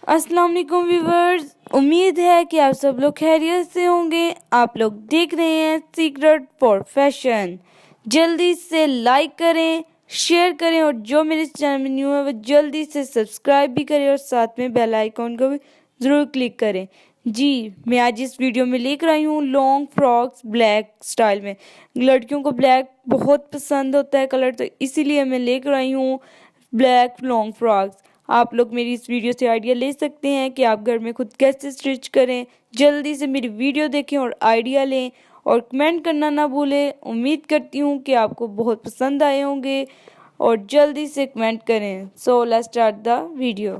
अस्सलाम वालेकुम व्यूवर्स, उम्मीद है कि आप सब लोग खैरियत से होंगे। आप लोग देख रहे हैं सीक्रेट फॉर फैशन। जल्दी से लाइक करें, शेयर करें और जो मेरे चैनल में न्यू है वो जल्दी से सब्सक्राइब भी करें और साथ में बेल आइकॉन को भी ज़रूर क्लिक करें। जी, मैं आज इस वीडियो में लेकर आई हूँ लॉन्ग फ्रॉक्स ब्लैक स्टाइल में। लड़कियों को ब्लैक बहुत पसंद होता है कलर, तो इसीलिए मैं लेकर आई हूँ ब्लैक लॉन्ग फ्रॉक्स। आप लोग मेरी इस वीडियो से आइडिया ले सकते हैं कि आप घर में खुद कैसे स्टिच करें। जल्दी से मेरी वीडियो देखें और आइडिया लें और कमेंट करना ना भूलें। उम्मीद करती हूँ कि आपको बहुत पसंद आए होंगे और जल्दी से कमेंट करें। So let's start the video.